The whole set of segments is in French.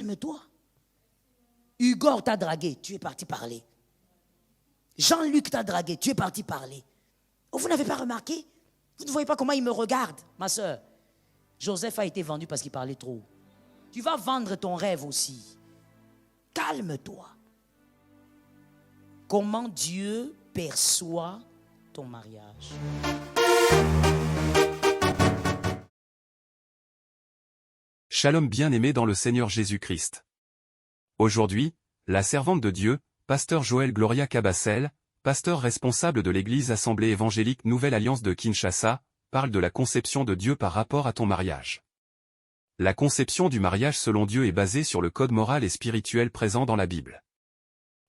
Calme-toi. Hugo t'a dragué, tu es parti parler. Jean-Luc t'a dragué, tu es parti parler. Oh, vous n'avez pas remarqué? Vous ne voyez pas comment il me regarde, ma soeur? Joseph a été vendu parce qu'il parlait trop. Tu vas vendre ton rêve aussi. Calme-toi. Comment Dieu perçoit ton mariage? Shalom bien-aimé dans le Seigneur Jésus-Christ. Aujourd'hui, la servante de Dieu, pasteur Joël Gloria Cabassel, pasteur responsable de l'Église Assemblée évangélique Nouvelle Alliance de Kinshasa, parle de la conception de Dieu par rapport à ton mariage. La conception du mariage selon Dieu est basée sur le code moral et spirituel présent dans la Bible.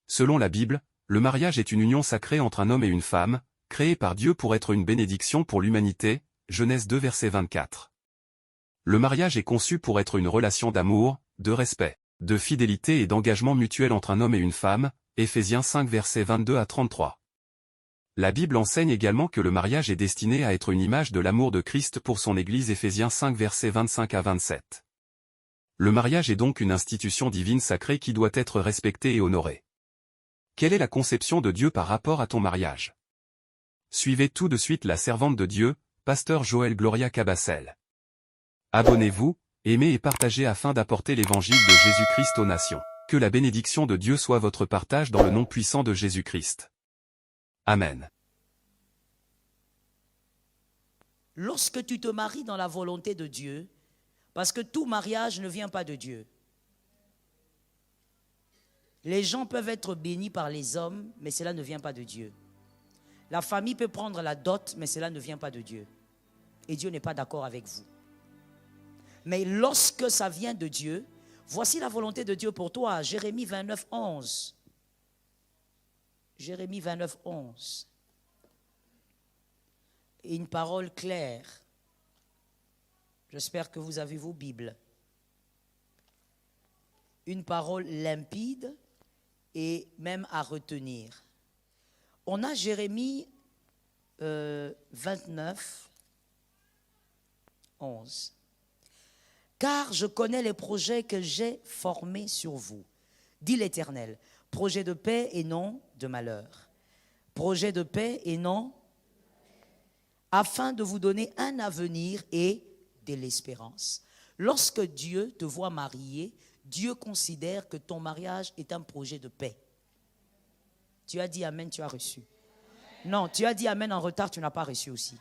Selon la Bible, le mariage est une union sacrée entre un homme et une femme, créée par Dieu pour être une bénédiction pour l'humanité, Genèse 2 verset 24. Le mariage est conçu pour être une relation d'amour, de respect, de fidélité et d'engagement mutuel entre un homme et une femme, Éphésiens 5 versets 22 à 33. La Bible enseigne également que le mariage est destiné à être une image de l'amour de Christ pour son Église, Éphésiens 5 versets 25 à 27. Le mariage est donc une institution divine sacrée qui doit être respectée et honorée. Quelle est la conception de Dieu par rapport à ton mariage? Suivez tout de suite la servante de Dieu, pasteur Joël Gloria Cabassel. Abonnez-vous, aimez et partagez afin d'apporter l'évangile de Jésus-Christ aux nations. Que la bénédiction de Dieu soit votre partage dans le nom puissant de Jésus-Christ. Amen. Lorsque tu te maries dans la volonté de Dieu, parce que tout mariage ne vient pas de Dieu. Les gens peuvent être bénis par les hommes, mais cela ne vient pas de Dieu. La famille peut prendre la dot, mais cela ne vient pas de Dieu. Et Dieu n'est pas d'accord avec vous. Mais lorsque ça vient de Dieu, voici la volonté de Dieu pour toi. Jérémie 29, 11. Jérémie 29, 11. Et une parole claire. J'espère que vous avez vos Bibles. Une parole limpide et même à retenir. On a Jérémie 29, 11. Car je connais les projets que j'ai formés sur vous, dit l'Éternel. Projet de paix et non de malheur. Projet de paix et non, afin de vous donner un avenir et de l'espérance. Lorsque Dieu te voit marié, Dieu considère que ton mariage est un projet de paix. Tu as dit amen, tu as reçu. Non, tu as dit amen en retard, tu n'as pas reçu aussi.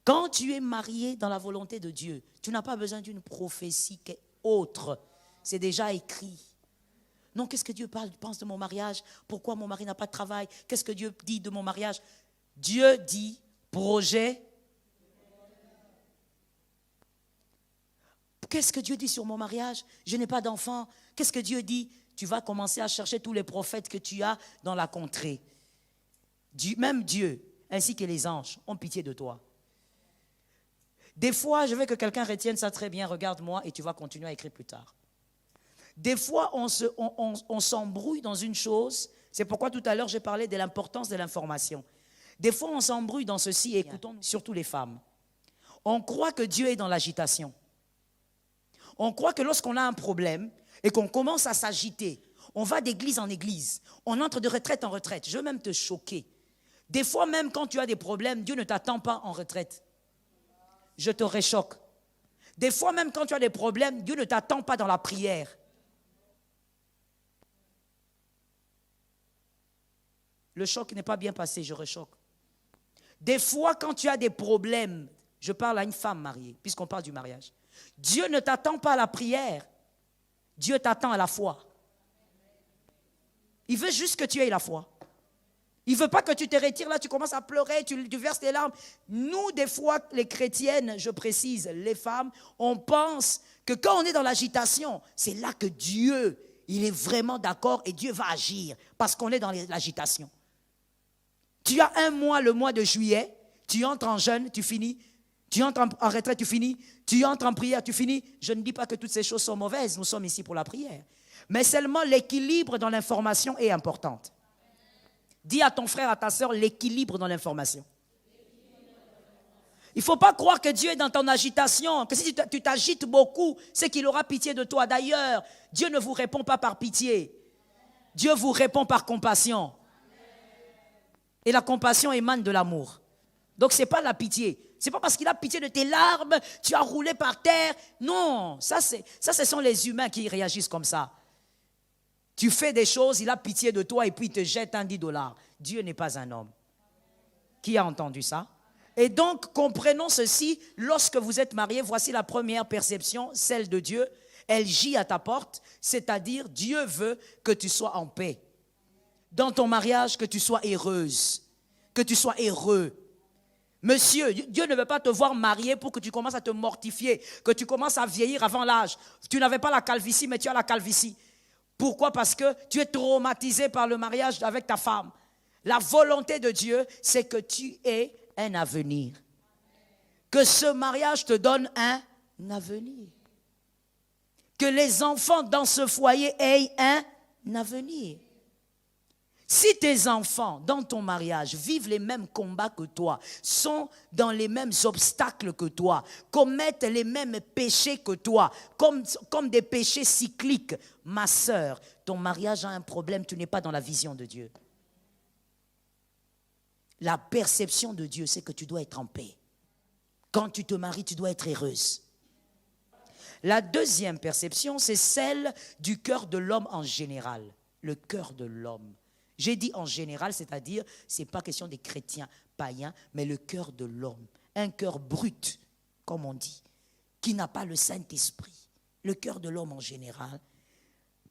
Quand tu es marié dans la volonté de Dieu, tu n'as pas besoin d'une prophétie autre. C'est déjà écrit. Non, qu'est-ce que Dieu pense de mon mariage? Pourquoi mon mari n'a pas de travail? Qu'est-ce que Dieu dit de mon mariage? Dieu dit projet. Qu'est-ce que Dieu dit sur mon mariage? Je n'ai pas d'enfant. Qu'est-ce que Dieu dit? Tu vas commencer à chercher tous les prophètes que tu as dans la contrée. Même Dieu, ainsi que les anges, ont pitié de toi. Des fois, je veux que quelqu'un retienne ça très bien, regarde-moi et tu vas continuer à écrire plus tard. Des fois, on s'embrouille dans une chose, c'est pourquoi tout à l'heure j'ai parlé de l'importance de l'information. Des fois, on s'embrouille dans ceci, écoutons surtout les femmes. On croit que Dieu est dans l'agitation. On croit que lorsqu'on a un problème et qu'on commence à s'agiter, on va d'église en église, on entre de retraite en retraite. Je veux même te choquer. Des fois, même quand tu as des problèmes, Dieu ne t'attend pas en retraite. Je te réchoque. Des fois, même quand tu as des problèmes, Dieu ne t'attend pas dans la prière. Le choc n'est pas bien passé, je rechoque. Des fois, quand tu as des problèmes, je parle à une femme mariée, puisqu'on parle du mariage. Dieu ne t'attend pas à la prière. Dieu t'attend à la foi. Il veut juste que tu aies la foi. Il ne veut pas que tu te retires là, tu commences à pleurer, tu verses tes larmes. Nous, des fois, les chrétiennes, je précise, les femmes, on pense que quand on est dans l'agitation, c'est là que Dieu, il est vraiment d'accord et Dieu va agir parce qu'on est dans l'agitation. Tu as un mois, le mois de juillet, tu entres en jeûne, tu finis. Tu entres en retraite, tu finis. Tu entres en prière, tu finis. Je ne dis pas que toutes ces choses sont mauvaises, nous sommes ici pour la prière. Mais seulement l'équilibre dans l'information est important. Dis à ton frère, à ta soeur, l'équilibre dans l'information. Il ne faut pas croire que Dieu est dans ton agitation, que si tu t'agites beaucoup, c'est qu'il aura pitié de toi. D'ailleurs, Dieu ne vous répond pas par pitié. Dieu vous répond par compassion. Et la compassion émane de l'amour. Donc ce n'est pas la pitié. Ce n'est pas parce qu'il a pitié de tes larmes, tu as roulé par terre. Non, ça ce sont les humains qui réagissent comme ça. Tu fais des choses, il a pitié de toi et puis il te jette un $10. Dieu n'est pas un homme. Qui a entendu ça? Et donc, comprenons ceci, lorsque vous êtes mariés, voici la première perception, celle de Dieu. Elle gît à ta porte, c'est-à-dire Dieu veut que tu sois en paix. Dans ton mariage, que tu sois heureuse, que tu sois heureux. Monsieur, Dieu ne veut pas te voir marié pour que tu commences à te mortifier, que tu commences à vieillir avant l'âge. Tu n'avais pas la calvitie, mais tu as la calvitie. Pourquoi? Parce que tu es traumatisé par le mariage avec ta femme. La volonté de Dieu, c'est que tu aies un avenir. Que ce mariage te donne un avenir. Que les enfants dans ce foyer aient un avenir. Si tes enfants, dans ton mariage, vivent les mêmes combats que toi, sont dans les mêmes obstacles que toi, commettent les mêmes péchés que toi, comme des péchés cycliques, ma sœur, ton mariage a un problème, tu n'es pas dans la vision de Dieu. La perception de Dieu, c'est que tu dois être en paix. Quand tu te maries, tu dois être heureuse. La deuxième perception, c'est celle du cœur de l'homme en général. Le cœur de l'homme. J'ai dit en général, c'est-à-dire, ce n'est pas question des chrétiens païens, mais le cœur de l'homme. Un cœur brut, comme on dit, qui n'a pas le Saint-Esprit. Le cœur de l'homme en général.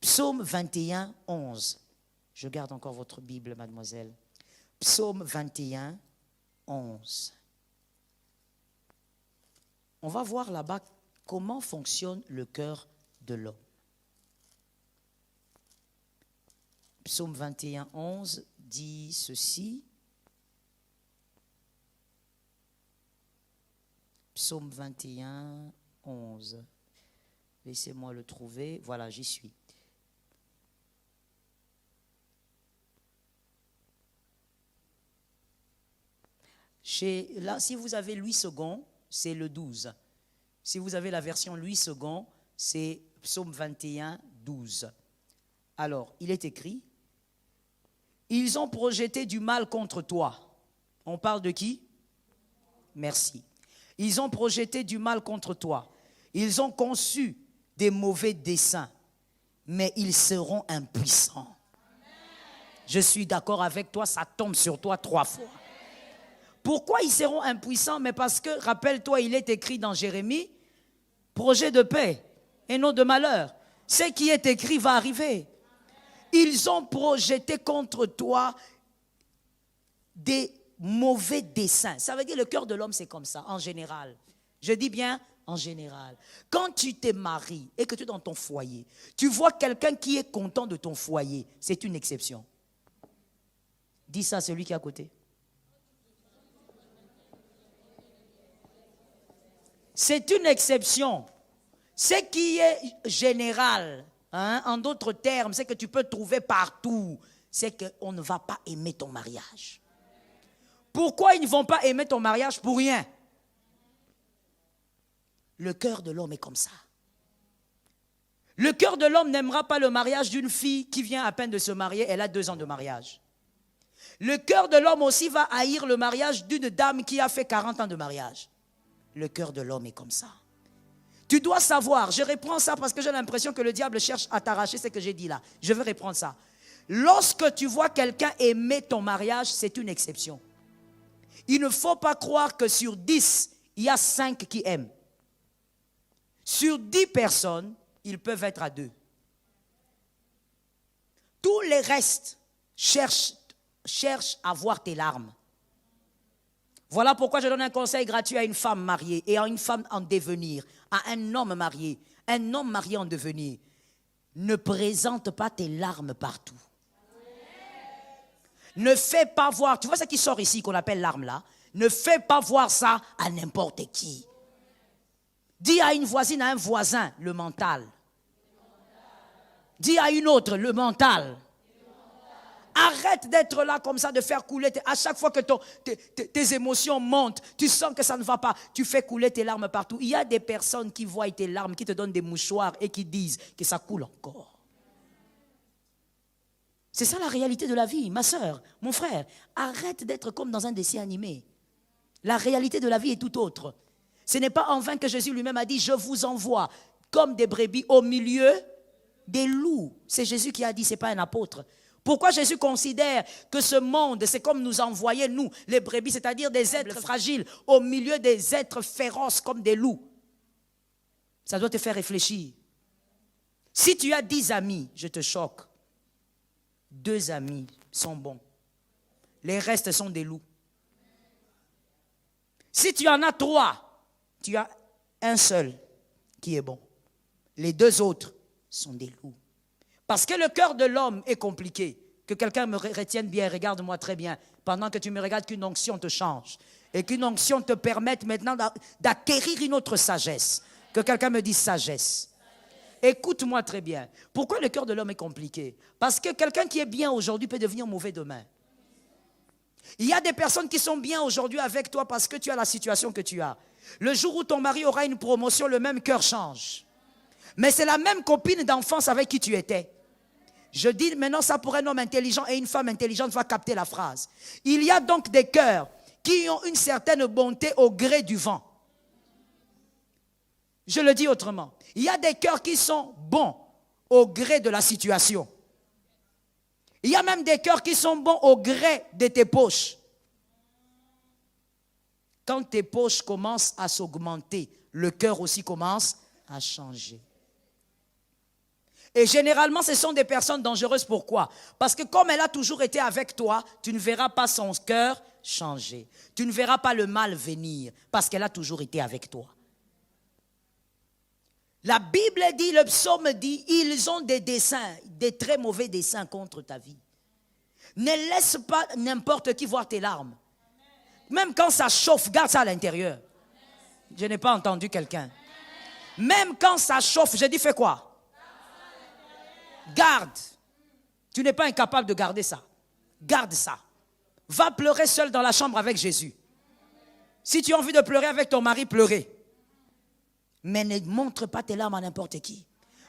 Psaume 21, 11. Je garde encore votre Bible, mademoiselle. Psaume 21, 11. On va voir là-bas comment fonctionne le cœur de l'homme. Psaume 21, 11 dit ceci. Psaume 21, 11. Laissez-moi le trouver. Voilà, j'y suis. Là, si vous avez Louis II, c'est le 12. Si vous avez la version Louis II, c'est Psaume 21, 12. Alors, il est écrit, « Ils ont projeté du mal contre toi. » On parle de qui? Merci. « Ils ont projeté du mal contre toi. Ils ont conçu des mauvais desseins, mais ils seront impuissants. » Je suis d'accord avec toi, ça tombe sur toi 3 fois. Pourquoi ils seront impuissants? Mais parce que, rappelle-toi, il est écrit dans Jérémie, projet de paix et non de malheur. Ce qui est écrit va arriver. Ils ont projeté contre toi des mauvais desseins. Ça veut dire le cœur de l'homme, c'est comme ça, en général. Je dis bien en général. Quand tu t'es marié et que tu es dans ton foyer, tu vois quelqu'un qui est content de ton foyer, c'est une exception. Dis ça à celui qui est à côté. C'est une exception. Ce qui est général, en d'autres termes, c'est que tu peux trouver partout, c'est qu'on ne va pas aimer ton mariage. Pourquoi ils ne vont pas aimer ton mariage? Pour rien. Le cœur de l'homme est comme ça. Le cœur de l'homme n'aimera pas le mariage d'une fille qui vient à peine de se marier, elle a 2 ans de mariage. Le cœur de l'homme aussi va haïr le mariage d'une dame qui a fait 40 ans de mariage. Le cœur de l'homme est comme ça. Tu dois savoir, je reprends ça parce que j'ai l'impression que le diable cherche à t'arracher ce que j'ai dit là. Je vais reprendre ça. Lorsque tu vois quelqu'un aimer ton mariage, c'est une exception. Il ne faut pas croire que sur 10, il y a 5 qui aiment. Sur 10 personnes, ils peuvent être à 2. Tous les restes cherchent à voir tes larmes. Voilà pourquoi je donne un conseil gratuit à une femme mariée et à une femme en devenir, à un homme marié en devenir. Ne présente pas tes larmes partout. Ne fais pas voir, tu vois ce qui sort ici qu'on appelle larmes là, ne fais pas voir ça à n'importe qui. Dis à une voisine, à un voisin, le mental. Dis à une autre, le mental. Arrête d'être là comme ça, de faire couler. À chaque fois que tes émotions montent, tu sens que ça ne va pas, tu fais couler tes larmes partout. Il y a des personnes qui voient tes larmes, qui te donnent des mouchoirs et qui disent que ça coule encore. C'est ça la réalité de la vie, ma soeur, mon frère. Arrête d'être comme dans un dessin animé. La réalité de la vie est tout autre. Ce n'est pas en vain que Jésus lui-même a dit, je vous envoie comme des brebis au milieu des loups. C'est Jésus qui a dit, ce n'est pas un apôtre. Pourquoi Jésus considère que ce monde, c'est comme nous envoyer, nous, les brebis, c'est-à-dire des êtres fragiles, au milieu des êtres féroces comme des loups? Ça doit te faire réfléchir. Si tu as 10 amis, je te choque. 2 amis sont bons. Les restes sont des loups. Si tu en as 3, tu as un seul qui est bon. Les 2 autres sont des loups. Parce que le cœur de l'homme est compliqué. Que quelqu'un me retienne bien, regarde-moi très bien. Pendant que tu me regardes, qu'une onction te change. Et qu'une onction te permette maintenant d'acquérir une autre sagesse. Que quelqu'un me dise sagesse. Écoute-moi très bien. Pourquoi le cœur de l'homme est compliqué? Parce que quelqu'un qui est bien aujourd'hui peut devenir mauvais demain. Il y a des personnes qui sont bien aujourd'hui avec toi parce que tu as la situation que tu as. Le jour où ton mari aura une promotion, le même cœur change. Mais c'est la même copine d'enfance avec qui tu étais. Je dis maintenant ça pour un homme intelligent et une femme intelligente va capter la phrase. Il y a donc des cœurs qui ont une certaine bonté au gré du vent. Je le dis autrement. Il y a des cœurs qui sont bons au gré de la situation. Il y a même des cœurs qui sont bons au gré de tes poches. Quand tes poches commencent à s'augmenter, le cœur aussi commence à changer. Et généralement, ce sont des personnes dangereuses. Pourquoi? Parce que comme elle a toujours été avec toi, tu ne verras pas son cœur changer. Tu ne verras pas le mal venir parce qu'elle a toujours été avec toi. La Bible dit, le psaume dit, ils ont des desseins, des très mauvais desseins contre ta vie. Ne laisse pas n'importe qui voir tes larmes. Même quand ça chauffe, garde ça à l'intérieur. Je n'ai pas entendu quelqu'un. Même quand ça chauffe, j'ai dit fais quoi? Garde. Tu n'es pas incapable de garder ça. Garde ça. Va pleurer seul dans la chambre avec Jésus. Si tu as envie de pleurer avec ton mari, pleurez. Mais ne montre pas tes larmes à n'importe qui.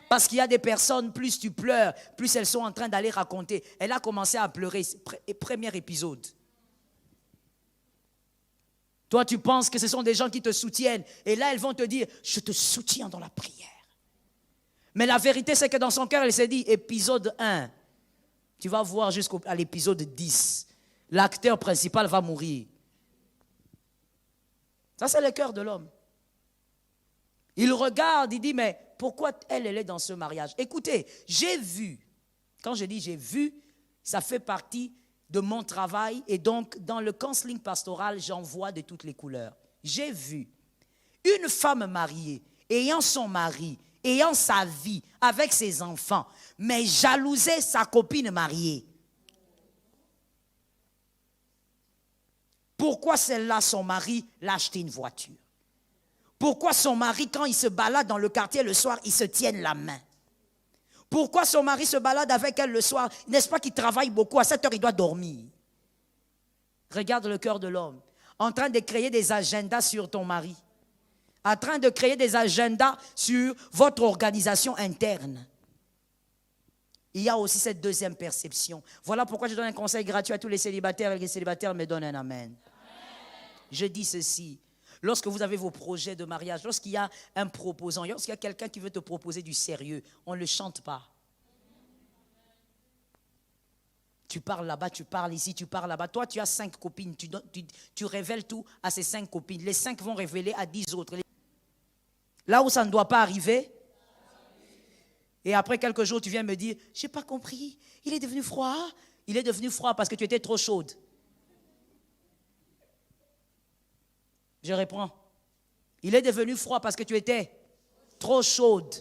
Parce qu'il y a des personnes, plus tu pleures, plus elles sont en train d'aller raconter. Elle a commencé à pleurer, premier épisode. Toi, tu penses que ce sont des gens qui te soutiennent. Et là, elles vont te dire, je te soutiens dans la prière. Mais la vérité, c'est que dans son cœur, elle s'est dit, épisode 1, tu vas voir jusqu'à l'épisode 10. L'acteur principal va mourir. Ça, c'est le cœur de l'homme. Il regarde, il dit, mais pourquoi elle est dans ce mariage? Écoutez, j'ai vu, quand je dis j'ai vu, ça fait partie de mon travail et donc dans le counseling pastoral, j'en vois de toutes les couleurs. J'ai vu une femme mariée, ayant son mari, ayant sa vie, avec ses enfants, mais jalouser sa copine mariée. Pourquoi celle-là, son mari, l'a acheté une voiture? Pourquoi son mari, quand il se balade dans le quartier le soir, ils se tiennent la main? Pourquoi son mari se balade avec elle le soir? N'est-ce pas qu'il travaille beaucoup? À 7 heures, il doit dormir. Regarde le cœur de l'homme. En train de créer des agendas sur ton mari. En train de créer des agendas sur votre organisation interne. Il y a aussi cette deuxième perception. Voilà pourquoi je donne un conseil gratuit à tous les célibataires. Et les célibataires me donnent un amen. Je dis ceci. Lorsque vous avez vos projets de mariage, lorsqu'il y a un proposant, lorsqu'il y a quelqu'un qui veut te proposer du sérieux, on ne le chante pas. Tu parles là-bas, tu parles ici, tu parles là-bas. Toi, tu as 5 copines, tu révèles tout à ces 5 copines. Les 5 vont révéler à 10 autres. Là où ça ne doit pas arriver. Et après quelques jours, tu viens me dire, je n'ai pas compris, il est devenu froid. Il est devenu froid parce que tu étais trop chaude. Je reprends. Il est devenu froid parce que tu étais trop chaude.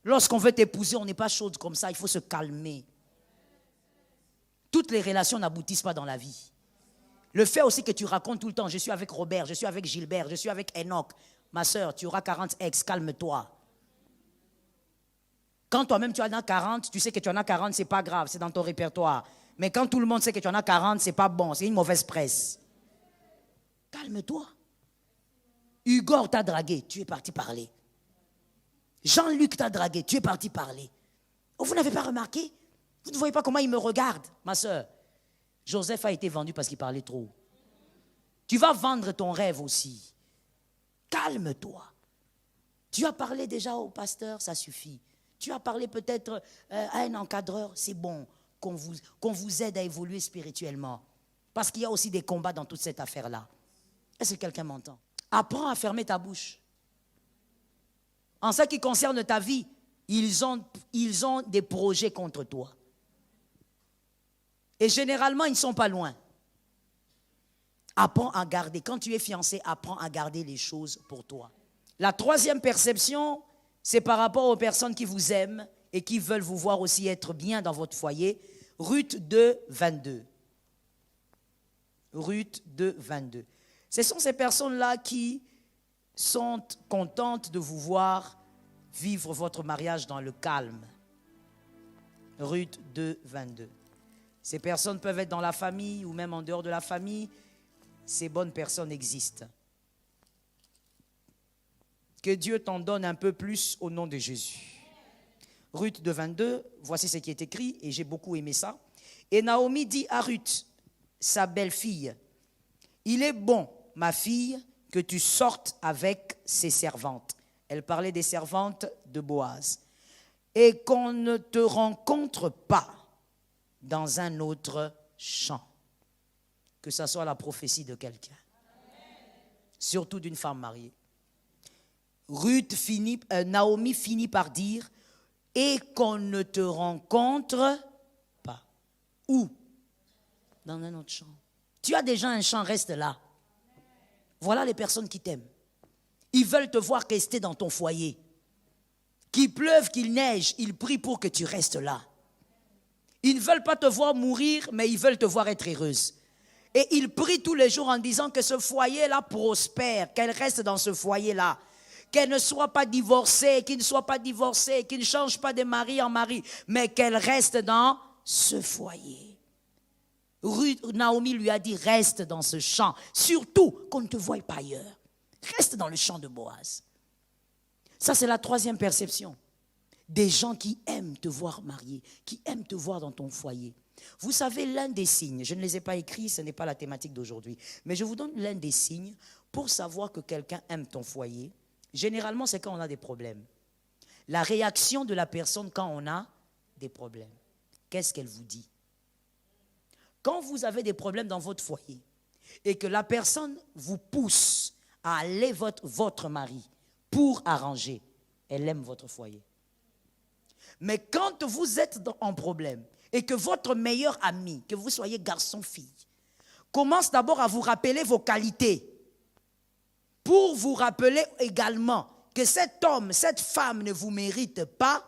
Lorsqu'on veut t'épouser, on n'est pas chaude comme ça, il faut se calmer. Toutes les relations n'aboutissent pas dans la vie. Le fait aussi que tu racontes tout le temps, je suis avec Robert, je suis avec Gilbert, je suis avec Enoch. Ma soeur, tu auras 40 ex, calme-toi. Quand toi-même tu en as 40, tu sais que tu en as 40, c'est pas grave, c'est dans ton répertoire. Mais quand tout le monde sait que tu en as 40, c'est pas bon, c'est une mauvaise presse. Calme-toi. Hugo t'a dragué, tu es parti parler. Jean-Luc t'a dragué, tu es parti parler. Oh, vous n'avez pas remarqué? Vous ne voyez pas comment il me regarde, ma soeur? Joseph a été vendu parce qu'il parlait trop. Tu vas vendre ton rêve aussi. Calme-toi. Tu as parlé déjà au pasteur, ça suffit. Tu as parlé peut-être à un encadreur, c'est bon qu'on vous aide à évoluer spirituellement. Parce qu'il y a aussi des combats dans toute cette affaire-là. Est-ce que quelqu'un m'entend? Apprends à fermer ta bouche. En ce qui concerne ta vie, ils ont des projets contre toi. Et généralement, ils ne sont pas loin. Apprends à garder. Quand tu es fiancé, apprends à garder les choses pour toi. La troisième perception, c'est par rapport aux personnes qui vous aiment et qui veulent vous voir aussi être bien dans votre foyer. Ruth 2, 22. Ruth 2, 22. Ce sont ces personnes-là qui sont contentes de vous voir vivre votre mariage dans le calme. Ruth 2, 22. Ces personnes peuvent être dans la famille ou même en dehors de la famille. Ces bonnes personnes existent. Que Dieu t'en donne un peu plus au nom de Jésus. Ruth 2, 22, voici ce qui est écrit et j'ai beaucoup aimé ça. Et Naomi dit à Ruth, sa belle-fille, « Il est bon, ma fille, que tu sortes avec ses servantes. » Elle parlait des servantes de Boaz. « Et qu'on ne te rencontre pas dans un autre champ. » Que ce soit la prophétie de quelqu'un. Surtout d'une femme mariée. Naomi finit par dire « Et qu'on ne te rencontre pas. » Où? Dans un autre champ. Tu as déjà un champ, reste là. Voilà les personnes qui t'aiment. Ils veulent te voir rester dans ton foyer. Qu'il pleuve, qu'il neige, ils prient pour que tu restes là. Ils ne veulent pas te voir mourir, mais ils veulent te voir être heureuse. Et ils prient tous les jours en disant que ce foyer-là prospère, qu'elle reste dans ce foyer-là. Qu'elle ne soit pas divorcée, qu'il ne soit pas divorcé, qu'il ne change pas de mari en mari, mais qu'elle reste dans ce foyer. Naomi lui a dit, reste dans ce champ, surtout qu'on ne te voie pas ailleurs. Reste dans le champ de Boaz. Ça, c'est la troisième perception. Des gens qui aiment te voir marié, qui aiment te voir dans ton foyer. Vous savez, l'un des signes, je ne les ai pas écrits, ce n'est pas la thématique d'aujourd'hui, mais je vous donne l'un des signes pour savoir que quelqu'un aime ton foyer. Généralement, c'est quand on a des problèmes. La réaction de la personne quand on a des problèmes. Qu'est-ce qu'elle vous dit? Quand vous avez des problèmes dans votre foyer et que la personne vous pousse à aller votre mari pour arranger, elle aime votre foyer. Mais quand vous êtes en problème et que votre meilleur ami, que vous soyez garçon-fille, commence d'abord à vous rappeler vos qualités, pour vous rappeler également que cet homme, cette femme ne vous mérite pas,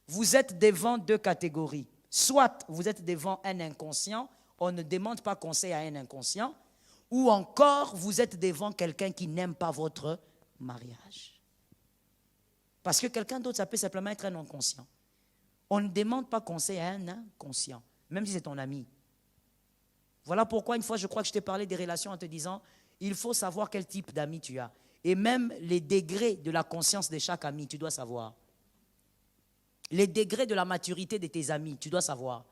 vous êtes devant deux catégories. Soit vous êtes devant un inconscient, on ne demande pas conseil à un inconscient, ou encore vous êtes devant quelqu'un qui n'aime pas votre mariage. Parce que quelqu'un d'autre, ça peut simplement être un inconscient. On ne demande pas conseil à un inconscient, même si c'est ton ami. Voilà pourquoi une fois, je crois que je t'ai parlé des relations en te disant, il faut savoir quel type d'amis tu as. Et même les degrés de la conscience de chaque ami, tu dois savoir. Les degrés de la maturité de tes amis, tu dois savoir.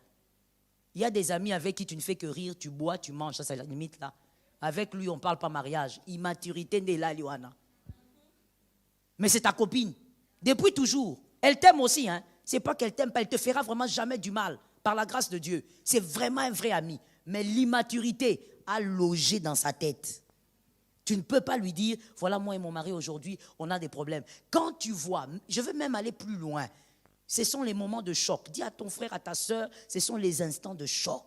Il y a des amis avec qui tu ne fais que rire, tu bois, tu manges, ça c'est la limite là. Avec lui, on ne parle pas mariage. Immaturité n'est là, Johanna. Mais c'est ta copine. Depuis toujours. Elle t'aime aussi, hein. C'est pas qu'elle t'aime pas, elle te fera vraiment jamais du mal, par la grâce de Dieu. C'est vraiment un vrai ami. Mais l'immaturité a logé dans sa tête. Tu ne peux pas lui dire, voilà, moi et mon mari aujourd'hui, on a des problèmes. Quand tu vois, je veux même aller plus loin, ce sont les moments de choc. Dis à ton frère, à ta soeur, ce sont les instants de choc.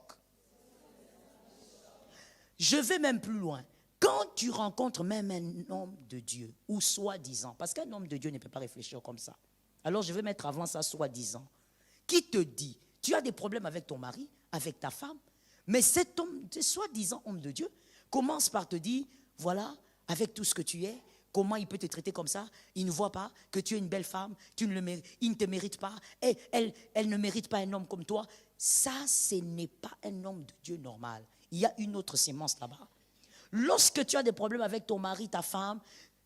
Je vais même plus loin. Quand tu rencontres même un homme de Dieu, ou soi-disant, parce qu'un homme de Dieu ne peut pas réfléchir comme ça. Alors je vais mettre avant ça soi-disant. Qui te dit, tu as des problèmes avec ton mari, avec ta femme, mais cet homme, soi-disant homme de Dieu, commence par te dire, voilà, avec tout ce que tu es, comment il peut te traiter comme ça? Il ne voit pas que tu es une belle femme, il ne te mérite pas, et elle ne mérite pas un homme comme toi. Ça, ce n'est pas un homme de Dieu normal. Il y a une autre sémence là-bas. Lorsque tu as des problèmes avec ton mari, ta femme,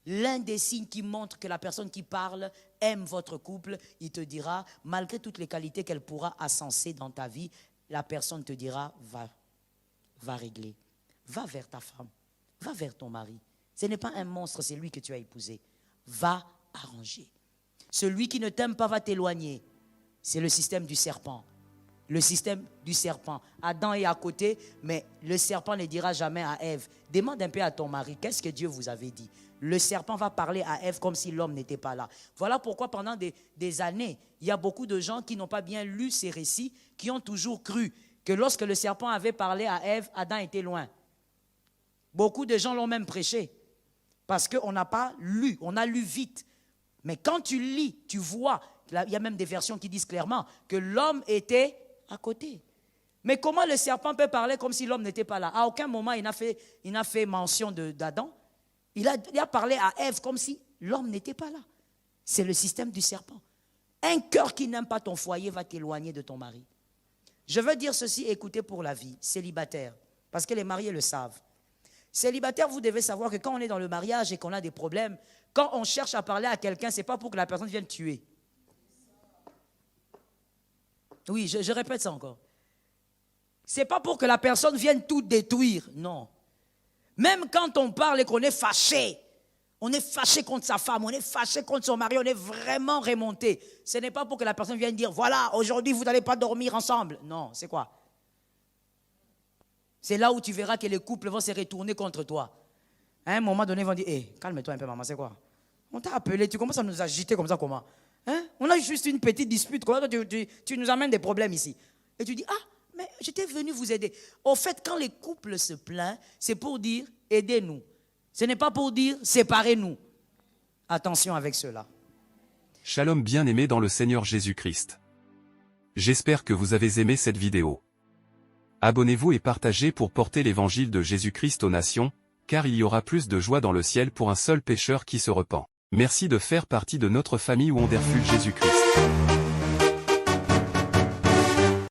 l'un des signes qui montre que la personne qui parle aime votre couple, il te dira, malgré toutes les qualités qu'elle pourra ascenser dans ta vie, la personne te dira, va régler. Va vers ta femme, va vers ton mari. Ce n'est pas un monstre, c'est lui que tu as épousé. Va arranger. Celui qui ne t'aime pas va t'éloigner. C'est le système du serpent. Le système du serpent. Adam est à côté, mais le serpent ne dira jamais à Ève, demande un peu à ton mari, qu'est-ce que Dieu vous avait dit? Le serpent va parler à Ève comme si l'homme n'était pas là. Voilà pourquoi pendant des années, il y a beaucoup de gens qui n'ont pas bien lu ces récits, qui ont toujours cru que lorsque le serpent avait parlé à Ève, Adam était loin. Beaucoup de gens l'ont même prêché. Parce qu'on n'a pas lu, on a lu vite. Mais quand tu lis, tu vois, il y a même des versions qui disent clairement que l'homme était à côté. Mais comment le serpent peut parler comme si l'homme n'était pas là? À aucun moment il n'a fait mention d'Adam. Il a parlé à Ève comme si l'homme n'était pas là. C'est le système du serpent. Un cœur qui n'aime pas ton foyer va t'éloigner de ton mari. Je veux dire ceci, écoutez pour la vie, célibataire, parce que les mariés le savent. Célibataire, vous devez savoir que quand on est dans le mariage et qu'on a des problèmes, quand on cherche à parler à quelqu'un, ce n'est pas pour que la personne vienne tuer. Oui, je répète ça encore. Ce n'est pas pour que la personne vienne tout détruire, non. Même quand on parle et qu'on est fâché contre sa femme, on est fâché contre son mari, on est vraiment remonté. Ce n'est pas pour que la personne vienne dire, voilà, aujourd'hui vous n'allez pas dormir ensemble. Non, c'est quoi? C'est là où tu verras que les couples vont se retourner contre toi. À un moment donné, ils vont dire, hé, calme-toi un peu maman, c'est quoi? On t'a appelé, tu commences à nous agiter comme ça, comment? Hein? On a juste une petite dispute, tu nous amènes des problèmes ici. Et tu dis, ah, mais j'étais venu vous aider. Au fait, quand les couples se plaignent, c'est pour dire, aidez-nous. Ce n'est pas pour dire, séparez-nous. Attention avec cela. Shalom bien-aimés dans le Seigneur Jésus-Christ. J'espère que vous avez aimé cette vidéo. Abonnez-vous et partagez pour porter l'évangile de Jésus-Christ aux nations, car il y aura plus de joie dans le ciel pour un seul pécheur qui se repent. Merci de faire partie de notre famille Wonderful Jésus-Christ.